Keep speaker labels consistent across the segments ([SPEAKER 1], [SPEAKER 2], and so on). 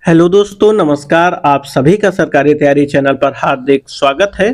[SPEAKER 1] Hello दोस्तों, नमस्कार। आप सभी का सरकारी तैयारी चैनल पर हार्दिक स्वागत है।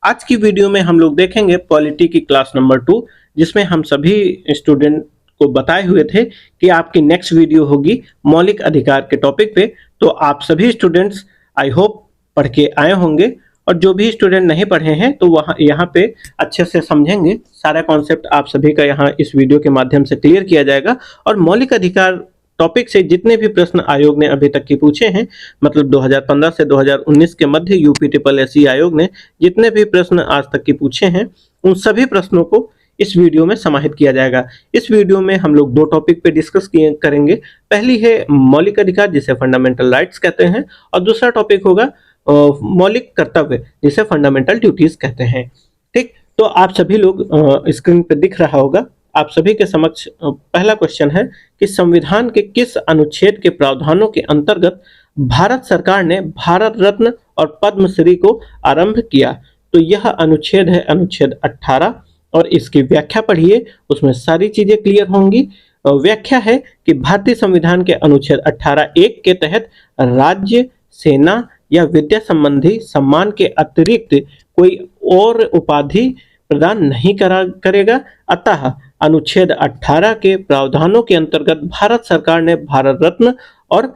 [SPEAKER 1] आज की वीडियो में हम लोग देखेंगे पॉलिटी की क्लास नंबर 2, जिसमें हम सभी स्टूडेंट को बताए हुए थे कि आपकी नेक्स्ट वीडियो होगी मौलिक अधिकार के टॉपिक पे। तो आप सभी स्टूडेंट्स आई होप पढ़ के आए होंगे, और जो भी स्टूडेंट नहीं पढ़े हैं तो वहाँ यहाँ पे अच्छे से समझेंगे। सारा कॉन्सेप्ट आप सभी का यहाँ इस वीडियो के माध्यम से क्लियर किया जाएगा। और मौलिक अधिकार टॉपिक से जितने भी प्रश्न आयोग ने अभी तक के पूछे हैं, मतलब 2015 से 2019 के मध्य यूपी ट्रिपल एससी आयोग ने जितने भी प्रश्न आज तक के पूछे हैं, उन सभी प्रश्नों को इस वीडियो में समाहित किया जाएगा। इस वीडियो में हम लोग दो टॉपिक पे डिस्कस करेंगे। पहली है मौलिक अधिकार, जिसे फंडामेंटल राइट्स कहते हैं, और दूसरा टॉपिक होगा मौलिक कर्तव्य, जिसे फंडामेंटल ड्यूटीज कहते हैं। ठीक, तो आप सभी लोग स्क्रीन पे दिख रहा होगा, आप सभी के समक्ष पहला क्वेश्चन है कि संविधान के किस अनुच्छेद के प्रावधानों के अंतर्गत भारत सरकार ने भारत रत्न और पद्मश्री को आरंभ किया। तो यह अनुच्छेद है अनुच्छेद 18, और इसकी व्याख्या पढ़िए, उसमें सारी चीजें क्लियर होंगी। व्याख्या है कि भारतीय संविधान के अनुच्छेद 18(1) के तहत राज्य, सेना या विद्या संबंधी सम्मान के अतिरिक्त कोई और उपाधि प्रदान नहीं करेगा। अतः अनुच्छेद 18 के प्रावधानों के अंतर्गत भारत सरकार ने भारत रत्न और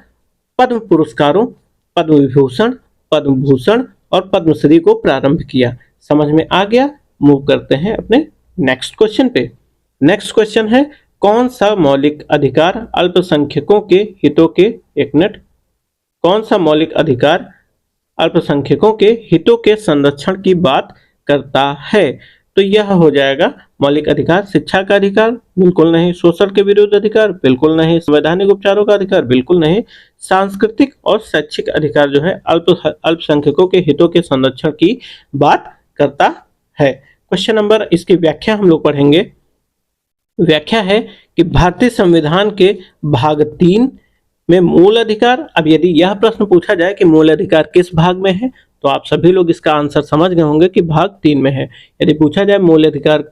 [SPEAKER 1] पद्म पुरस्कारों, पद्म विभूषण, पद्म भूषण और पद्मश्री को प्रारंभ किया। समझ में आ गया? मूव करते हैं अपने नेक्स्ट क्वेश्चन पे। नेक्स्ट क्वेश्चन है, कौन सा मौलिक अधिकार अल्पसंख्यकों के हितों के कौन सा मौलिक अधिकार अल्पसंख्यकों के हितों के संरक्षण की बात करता है? तो यह हो जाएगा मौलिक अधिकार। शिक्षा का अधिकार? बिल्कुल नहीं। शोषण के विरुद्ध अधिकार? बिल्कुल नहीं। संवैधानिक उपचारों का अधिकार? बिल्कुल नहीं। सांस्कृतिक और शैक्षिक अधिकार जो है अल्पसंख्यकों के हितों के संरक्षण की बात करता है। क्वेश्चन नंबर, इसकी व्याख्या हम लोग पढ़ेंगे। व्याख्या है कि भारतीय संविधान के भाग 3 में मूल अधिकार। अब यदि यह प्रश्न पूछा जाए कि मूल अधिकार किस भाग में है, तो आप सभी लोग इसका आंसर समझ गए होंगे कि भाग 3 में है। यदि पूछा जाए मूल अधिकार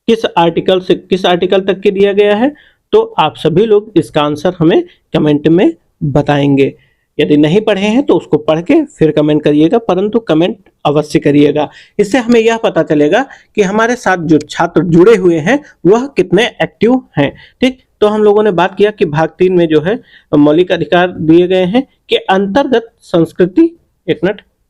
[SPEAKER 1] किस आर्टिकल तक के दिया गया है, तो आप सभी लोग इसका आंसर हमें कमेंट में बताएंगे। यदि नहीं पढ़े हैं तो उसको पढ़ के फिर कमेंट करिएगा, परंतु कमेंट अवश्य करिएगा। इससे हमें यह पता चलेगा कि हमारे साथ जो छात्र जुड़े हुए हैं वह कितने एक्टिव हैं। ठीक, तो हम लोगों ने बात किया कि भाग 3 में जो है मौलिक अधिकार दिए गए हैं के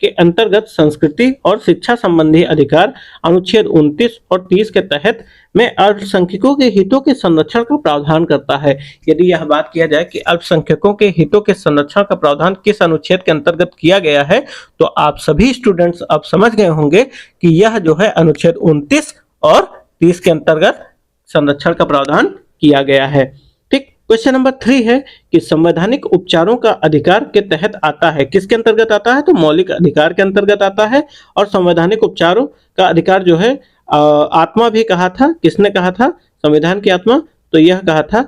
[SPEAKER 1] अंतर्गत संस्कृति और शिक्षा संबंधी अधिकार अनुच्छेद 29 और 30 के तहत में अल्पसंख्यकों के हितों के संरक्षण का प्रावधान करता है। यदि यह बात किया जाए कि अल्पसंख्यकों के हितों के संरक्षण का प्रावधान किस अनुच्छेद के अंतर्गत किया गया है, तो आप सभी स्टूडेंट्स अब समझ गए होंगे कि यह जो है अनुच्छेद 29 और 30 के अंतर्गत संरक्षण का प्रावधान किया गया है। ठीक, क्वेश्चन नंबर 3 है कि संवैधानिक उपचारों का अधिकार के तहत आता है। किसके अंतर्गत आता है? तो मौलिक अधिकार के अंतर्गत आता है। और संवैधानिक उपचारों का अधिकार जो है आत्मा भी कहा था। किसने कहा था संविधान की आत्मा? तो यह कहा था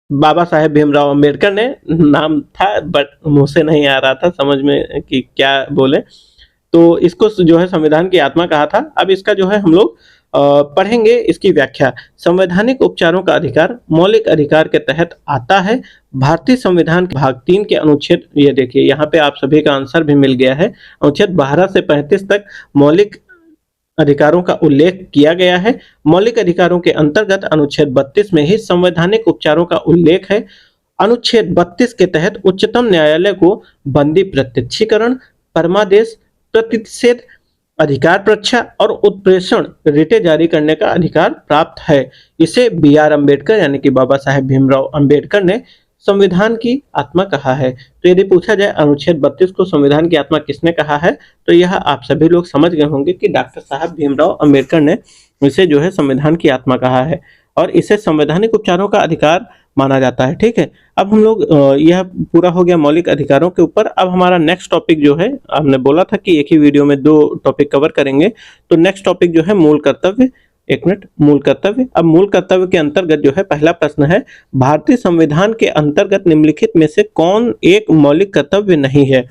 [SPEAKER 1] बाबा साहेब भीमराव अंबेडकर ने। नाम था बट मुंह से नहीं आ रहा था समझ में कि क्या बोले, तो इसको जो है संविधान की आत्मा कहा था। अब इसका जो है हम लोग पढ़ेंगे इसकी व्याख्या। संवैधानिक उपचारों का अधिकार मौलिक अधिकार के तहत आता है। भारतीय संविधान के भाग 3 के अनुच्छेद, ये देखिए यहाँ पे आप सभी का आंसर भी मिल गया है, अनुच्छेद 12 से 35 तक मौलिक अधिकारों का उल्लेख किया गया है। मौलिक अधिकारों के अंतर्गत अनुच्छेद 32 में ही संवैधानिक उपचारों का उल्लेख है। अनुच्छेद 32 के तहत उच्चतम न्यायालय को बंदी प्रत्यक्षीकरण, परमादेश, प्रतिषेध, अधिकार परीक्षा और उत्प्रेषण रिटें जारी करने का अधिकार प्राप्त है। इसे BR अम्बेडकर यानी कि बाबा साहेब भीमराव अम्बेडकर ने संविधान की आत्मा कहा है। तो यदि पूछा जाए अनुच्छेद 32 को संविधान की आत्मा किसने कहा है, तो यह आप सभी लोग समझ गए होंगे कि डॉक्टर साहब भीमराव अम्बेडकर ने इसे जो है संविधान की आत्मा कहा है, और इसे संवैधानिक उपचारों का अधिकार माना जाता है। ठीक है, अब हम लोग यह पूरा हो गया मौलिक अधिकारों के ऊपर। अब हमारा नेक्स्ट टॉपिक जो है, हमने बोला था कि एक ही वीडियो में 2 टॉपिक कवर करेंगे, तो नेक्स्ट टॉपिक जो है मूल कर्तव्य। एक मिनट, मूल कर्तव्य। अब मूल कर्तव्य के अंतर्गत जो है पहला प्रश्न है, भारतीय संविधान के अंतर्गत निम्नलिखित में से कौन एक मौलिक कर्तव्य नहीं है?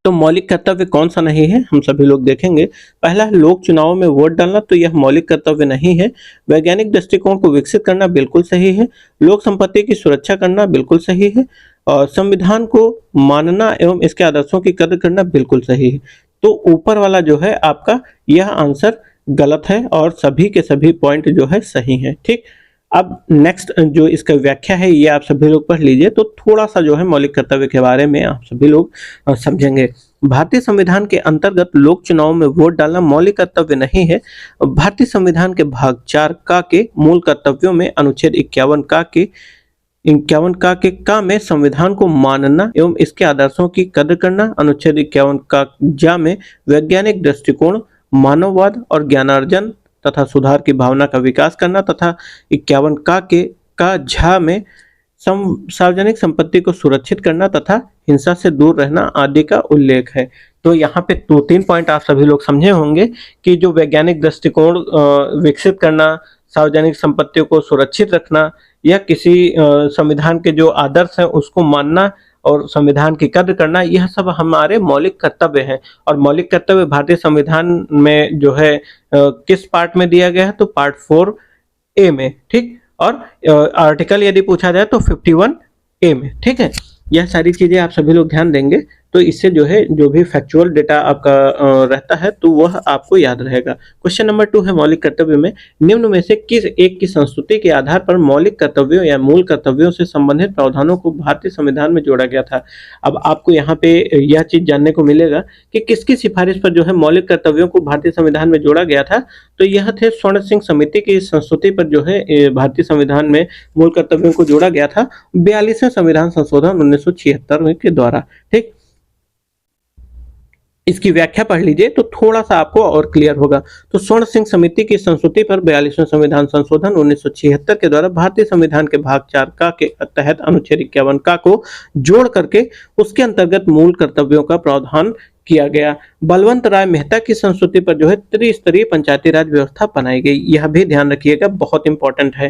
[SPEAKER 1] तो मौलिक कर्तव्य कौन सा नहीं है, हम सभी लोग देखेंगे। पहला है लोक चुनाव में वोट डालना, तो यह मौलिक कर्तव्य नहीं है। वैज्ञानिक दृष्टिकोण को विकसित करना बिल्कुल सही है। लोक संपत्ति की सुरक्षा करना बिल्कुल सही है। और संविधान को मानना एवं इसके आदर्शों की कद्र करना बिल्कुल सही है। तो ऊपर वाला जो है आपका यह आंसर गलत है और सभी के सभी पॉइंट जो है सही है। ठीक, अब नेक्स्ट जो इसका व्याख्या है ये आप सभी लोग पढ़ लीजिए, तो थोड़ा सा जो है मौलिक कर्तव्य के बारे में आप सभी लोग समझेंगे। भारतीय संविधान के अंतर्गत लोक चुनाव में वोट डालना मौलिक कर्तव्य नहीं है। भारतीय संविधान के भाग 4 का के मूल कर्तव्यों में अनुच्छेद 51 का में संविधान को मानना एवं इसके आदर्शों की कद्र करना, अनुच्छेद 51 का जा में वैज्ञानिक दृष्टिकोण, मानववाद और ज्ञानार्जन तथा सुधार की भावना का विकास करना तथा 51 का झा में सार्वजनिक संपत्ति को सुरक्षित करना तथा हिंसा से दूर रहना आदि का उल्लेख है। तो यहाँ पे 2-3 पॉइंट आप सभी लोग समझे होंगे कि जो वैज्ञानिक दृष्टिकोण विकसित करना, सार्वजनिक संपत्तियों को सुरक्षित रखना या किसी संविधान के जो आदर्श हैं उसको मानना और संविधान की कद्र करना, यह सब हमारे मौलिक कर्तव्य हैं। और मौलिक कर्तव्य भारतीय संविधान में जो है किस पार्ट में दिया गया है, तो पार्ट 4A में। ठीक, और आर्टिकल यदि पूछा जाए तो 51A में। ठीक है, यह सारी चीजें आप सभी लोग ध्यान देंगे तो इससे जो है जो भी फैक्चुअल डेटा आपका रहता है तो वह आपको याद रहेगा। क्वेश्चन नंबर 2 है मौलिक कर्तव्य में निम्न में से किस एक की संस्तुति के आधार पर मौलिक कर्तव्यों या मूल कर्तव्यों से संबंधित प्रावधानों को भारतीय संविधान में जोड़ा गया था। अब आपको यहाँ पे यह चीज जानने को मिलेगा कि किसकी सिफारिश पर जो है मौलिक कर्तव्यों को भारतीय संविधान में जोड़ा गया था। तो यह थे स्वर्ण सिंह समिति की संस्तुति पर जो है भारतीय संविधान में मूल कर्तव्यों को जोड़ा गया था 42वें संविधान संशोधन 1976 के द्वारा। ठीक, इसकी व्याख्या पढ़ लीजिए तो थोड़ा सा आपको और क्लियर होगा। तो स्वर्ण सिंह समिति की संस्तुति पर 42वें संविधान संशोधन 1976 के द्वारा भारतीय संविधान के भाग 4 का के तहत अनुच्छेद 51 का को जोड़ करके उसके अंतर्गत मूल कर्तव्यों का प्रावधान किया गया। बलवंत राय मेहता की संस्तुति पर जो है त्रिस्तरीय पंचायती राज व्यवस्था बनाई गई। यह भी ध्यान रखिएगा, बहुत इंपॉर्टेंट है।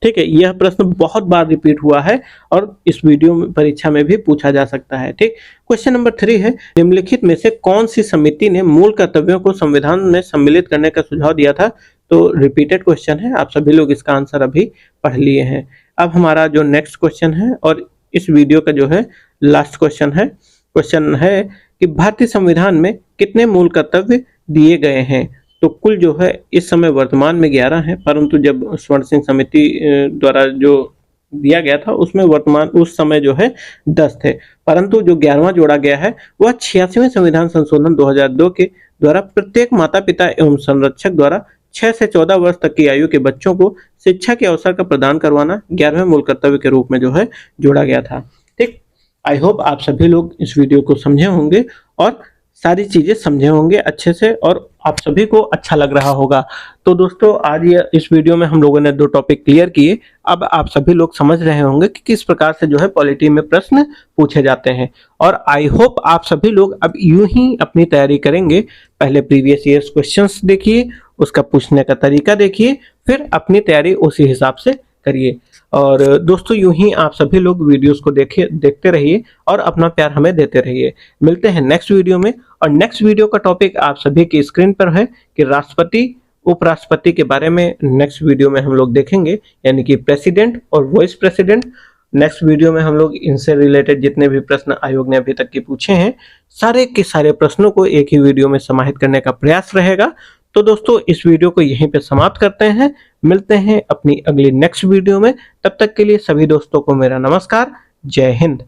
[SPEAKER 1] ठीक है, यह प्रश्न बहुत बार रिपीट हुआ है और इस वीडियो में परीक्षा में भी पूछा जा सकता है। ठीक, क्वेश्चन नंबर 3 है निम्नलिखित में से कौन सी समिति ने मूल कर्तव्यों को संविधान में सम्मिलित करने का सुझाव दिया था। तो रिपीटेड क्वेश्चन है, आप सभी लोग इसका आंसर अभी पढ़ लिए हैं। अब हमारा जो नेक्स्ट क्वेश्चन है और इस वीडियो का जो है लास्ट क्वेश्चन है कि भारतीय संविधान में कितने मूल कर्तव्य दिए गए हैं। तो कुल जो है इस समय वर्तमान में 11 हैं, परंतु जब स्वर्ण सिंह समिति द्वारा जो दिया गया था उसमें वर्तमान उस समय जो है 10 थे, परंतु जो 11वां जोड़ा गया है वह 86वें संविधान संशोधन 2002 के द्वारा प्रत्येक माता पिता एवं संरक्षक द्वारा 6 से 14 वर्ष तक की आयु के बच्चों को शिक्षा के अवसर का प्रदान करवाना 11वें मूल कर्तव्य के रूप में जो है जोड़ा गया था। ठीक, आई होप आप सभी लोग इस वीडियो को समझे होंगे और सारी चीजें समझे होंगे अच्छे से और आप सभी को अच्छा लग रहा होगा। तो दोस्तों आज इस वीडियो में हम लोगों ने 2 टॉपिक क्लियर किए। अब आप सभी लोग समझ रहे होंगे कि किस प्रकार से जो है पॉलिटी में प्रश्न पूछे जाते हैं और आई होप आप सभी लोग अब यूं ही अपनी तैयारी करेंगे। पहले प्रीवियस ईयर्स क्वेश्चंस देखिए, उसका पूछने का तरीका देखिए, फिर अपनी तैयारी उसी हिसाब से करिए। और दोस्तों यूं ही आप सभी लोग वीडियोस को देखते रहिए और अपना प्यार हमें देते रहिए। मिलते हैं नेक्स्ट वीडियो में और नेक्स्ट वीडियो का टॉपिक आप सभी की स्क्रीन पर है कि राष्ट्रपति उपराष्ट्रपति के बारे में नेक्स्ट वीडियो में हम लोग देखेंगे, यानी कि प्रेसिडेंट और वाइस प्रेसिडेंट। नेक्स्ट वीडियो में हम लोग इनसे रिलेटेड जितने भी प्रश्न आयोग ने अभी तक के पूछे हैं सारे के सारे प्रश्नों को एक ही वीडियो में समाहित करने का प्रयास रहेगा। तो दोस्तों इस वीडियो को यहीं पे समाप्त करते हैं, मिलते हैं अपनी अगली नेक्स्ट वीडियो में। तब तक के लिए सभी दोस्तों को मेरा नमस्कार, जय हिंद।